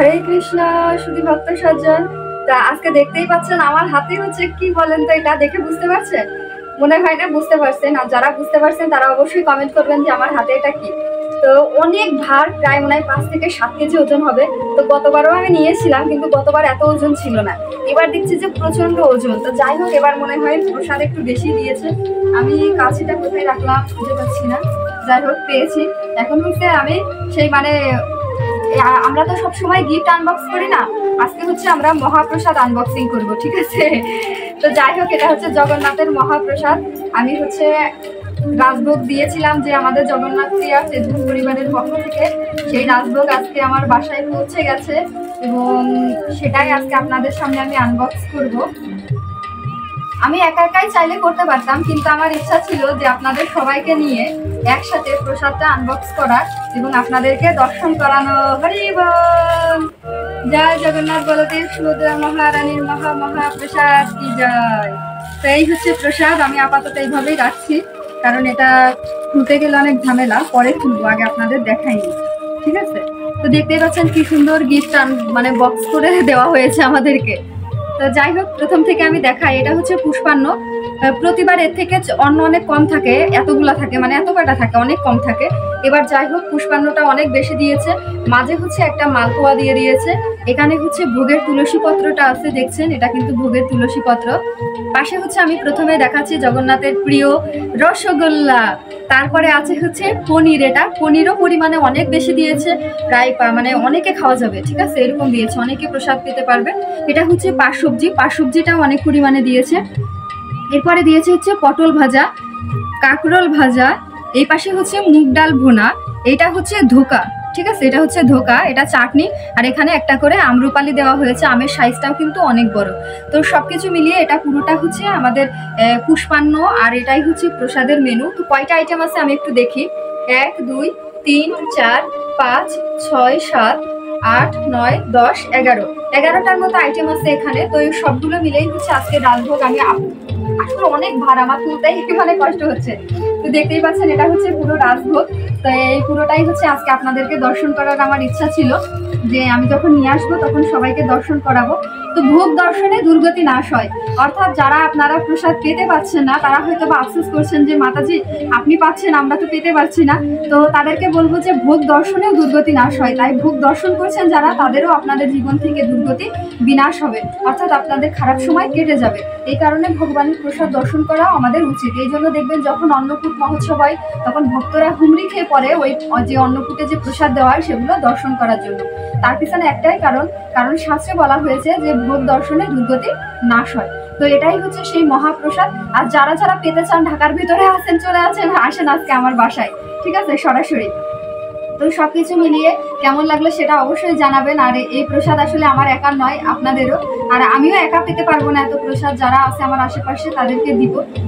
হরে কৃষ্ণ শুধু ভক্ত সজ্জন। তা আজকে দেখতেই পাচ্ছেন আমার হাতে হচ্ছে কি বলেন তো, এটা দেখে বুঝতে পারছেন? মনে হয় না বুঝতে পারছেন, আর যারা বুঝতে পারছেন তারা অবশ্যই কমেন্ট করবেন যে আমার হাতে এটা কি। তো অনেক ভার, প্রায় মনে হয় 5 থেকে 7 কেজি ওজন হবে। তো গতবারও আমি নিয়েছিলাম, কিন্তু গতবার এত ওজন ছিল না, এবার দেখছি যে প্রচন্ড ওজন। তো যাই হোক, এবার মনে হয় প্রসাদ একটু বেশি দিয়েছে। আমি কাছিটা কোথায় রাখলাম খুঁজে পাচ্ছি না, যাই হোক পেয়েছি। এখন হচ্ছে আমি সেই আমরা তো সবসময় গিফট আনবক্স করি না, আজকে হচ্ছে আমরা মহাপ্রসাদ আনবক্সিং করব, ঠিক আছে? তো যাই হোক, এটা হচ্ছে জগন্নাথের মহাপ্রসাদ। আমি হচ্ছে রাজভোগ দিয়েছিলাম যে আমাদের জগন্নাথ প্রিয়া ফেসবুক পরিবারের পক্ষ থেকে, সেই রাজভোগ আজকে আমার বাসায় পৌঁছে গেছে এবং সেটাই আজকে আপনাদের সামনে আমি আনবক্স করব। আমি একা একাই চাইলে করতে পারতাম, কিন্তু আমার ইচ্ছা ছিল যে আপনাদের সবাইকে নিয়ে একসাথে প্রসাদটা আনবক্স করার এবং আপনাদেরকে দর্শন করানো। হরি বল, জয় জগন্নাথ বলদেব সুভদ্রা মহারানীর মহাপ্রসাদ কি জয়। তো এই হচ্ছে প্রসাদ, আমি আপাতত এইভাবেই রাখছি, কারণ এটা খুলতে গেলে অনেক ঝামেলা, পরে খুলবো, আগে আপনাদের দেখাইনি, ঠিক আছে? তো দেখতেই পাচ্ছেন কি সুন্দর গিফট বক্স করে দেওয়া হয়েছে আমাদেরকে। তো যাই হোক, প্রথম থেকে আমি দেখাই। এটা হচ্ছে পুষ্পান্ন, প্রতিবার এর থেকে অনেক কম থাকে, এতগুলা থাকে, এত কয়টা থাকে, অনেক কম থাকে। এবার যাই হোক, পুষ্পান্নটা অনেক বেশি দিয়েছে। মাঝে হচ্ছে একটা মালপোয়া দিয়ে দিয়েছে। এখানে হচ্ছে ভোগের তুলসী পত্রটা আছে, দেখছেন? এটা কিন্তু ভোগের তুলসী পত্র। পাশে হচ্ছে আমি প্রথমে দেখাচ্ছি জগন্নাথের প্রিয় রসগোল্লা, তারপরে আছে হচ্ছে পনির। এটা পনিরও পরিমাণে অনেক বেশি দিয়েছে, প্রায় অনেকে খাওয়া যাবে, ঠিক আছে? এরকম দিয়েছে, অনেকে প্রসাদ পেতে পারবে। এটা হচ্ছে পাঁচ সবজিটাও অনেক পরিমাণে দিয়েছে। এরপরে দিয়েছে হচ্ছে পটল ভাজা, কাঁকরোল ভাজা, এই পাশে হচ্ছে মুগ ডাল ভুনা, এটা হচ্ছে ধোকা, ঠিক আছে? এটা হচ্ছে ধোকা, এটা চাটনি, আর এখানে একটা করে আম্রপালি দেওয়া হয়েছে। আমের সাইজটাও কিন্তু অনেক বড়। তো সবকিছু মিলিয়ে এটা পুরোটা হচ্ছে আমাদের পুষ্পান্ন, আর এটাই হচ্ছে প্রসাদের মেনু। তো কয়টা আইটেম আছে আমি একটু দেখি। 1 2 3 4 5 6 7 8 9 10 11টার মতো আইটেম আছে এখানে। তো এই সবগুলো মিলেই হচ্ছে আজকে রাজভোগ। আমি আসলে অনেক ভার, আমার তুলতেই কষ্ট হচ্ছে। তো দেখতেই পাচ্ছেন, এটা হচ্ছে পুরো রাজভোগ। তো এই পুরোটাই হচ্ছে আজকে আপনাদেরকে দর্শন করার আমার ইচ্ছা ছিল, যে আমি যখন নিয়ে আসবো তখন সবাইকে দর্শন করাবো। তো ভোগ দর্শনে দুর্গতি নাশ হয়, অর্থাৎ যারা আপনারা প্রসাদ পেতে পারছেন না, তারা হয়তো বা আফসোস করছেন যে মাতাজি আপনি পাচ্ছেন, আমরা তো পেতে পারছি না। তো তাদেরকে বলবো যে ভোগ দর্শনেও দুর্গতি নাশ হয়, তাই ভোগ দর্শন করছেন যারা, তাদেরও আপনাদের জীবন থেকে দুর্গতি বিনাশ হবে, অর্থাৎ আপনাদের খারাপ সময় কেটে যাবে। এই কারণে ভগবানের প্রসাদ দর্শন করাও আমাদের উচিত। এই জন্য দেখবেন যখন অন্নকূট মহোৎসব হয়, তখন ভক্তরা হুমড়ি খেয়ে পড়ে ওই যে অন্নকূটে যে প্রসাদ দেওয়া হয় সেগুলো দর্শন করার জন্য। তার পিছনে একটাই কারণ শাস্ত্রে বলা হয়েছে যে ভোগ দর্শনে দুর্গতি নাশ হয়। তো এটাই হচ্ছে সেই মহাপ্রসাদ। আর যারা যারা পেতে চান, ঢাকার ভিতরে আসেন, চলে আসেন আজকে আমার বাসায়, ঠিক আছে? সরাসরি। তো সবকিছু মিলিয়ে কেমন লাগলো সেটা অবশ্যই জানাবেন। আর এই প্রসাদ আসলে আমার একার নয়, আপনাদেরও। আর আমিও একা পেতে পারবো না এত প্রসাদ, যারা আছে আমার আশেপাশে তাদেরকে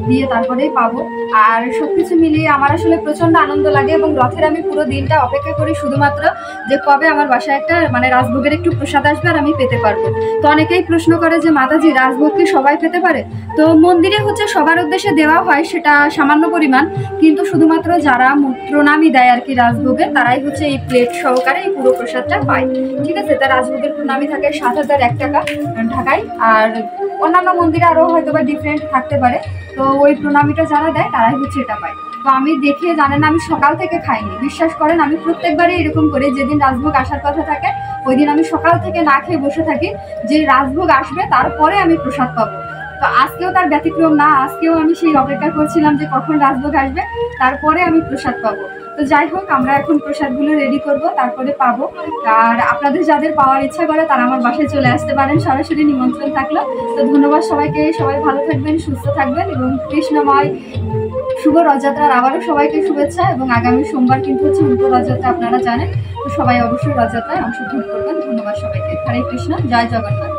দিয়ে তারপরেই পাবো। আর সবকিছু মিলিয়ে আমার আসলে প্রচন্ড আনন্দ লাগে, এবং রথের আমি পুরো দিনটা অপেক্ষা করি শুধুমাত্র যে কবে আমার বাসায় একটা রাজভোগের একটু প্রসাদ আসবে আর আমি পেতে পারবো। তো অনেকেই প্রশ্ন করে যে মাতাজি রাজভোগ কি সবাই পেতে পারে? তো মন্দিরে হচ্ছে সবার উদ্দেশ্যে দেওয়া হয়, সেটা সামান্য পরিমাণ, কিন্তু শুধুমাত্র যারা প্রণামী দেয় আর কি রাজভোগের, তারাই হচ্ছে এই প্লেট সহকারে এই পুরো প্রসাদটা পায়, ঠিক আছে? তার রাজভোগের প্রণামী থাকে 7,001 টাকা ঢাকায়, আর অন্যান্য মন্দিরে আরো হয়তো বা ডিফারেন্ট থাকতে পারে। তো ওই প্রণামীটা যারা দেয় তারাই হচ্ছে এটা পায়। তো আমি দেখে জানেন, আমি সকাল থেকে খাইনি, বিশ্বাস করেন। আমি প্রত্যেকবারই এরকম করি, যেদিন রাজভোগ আসার কথা থাকে ওই দিন আমি সকাল থেকে না খেয়ে বসে থাকি, যে রাজভোগ আসবে তারপরে আমি প্রসাদ পাবো। তো আজকেও তার ব্যতিক্রম না, আজকেও আমি সেই অপেক্ষা করছিলাম যে কখন রাজভোগ আসবে, তারপরে আমি প্রসাদ পাবো। তো যাই হোক, আমরা এখন প্রসাদগুলো রেডি করব, তারপরে পাবো। আর আপনাদের যাদের পাওয়ার ইচ্ছা করে তারা আমার বাসায় চলে আসতে পারেন, সরাসরি নিমন্ত্রণ থাকলো। তো ধন্যবাদ সবাইকে, সবাই ভালো থাকবেন, সুস্থ থাকবেন, এবং কৃষ্ণময় শুভ রথযাত্রার আবারও সবাইকে শুভেচ্ছা। এবং আগামী সোমবার কিন্তু হচ্ছে উল্টো রথযাত্রা, আপনারা জানেন। তো সবাই অবশ্যই রথযাত্রায় অংশগ্রহণ করবেন। ধন্যবাদ সবাইকে। হরে কৃষ্ণ, জয় জগন্নাথ।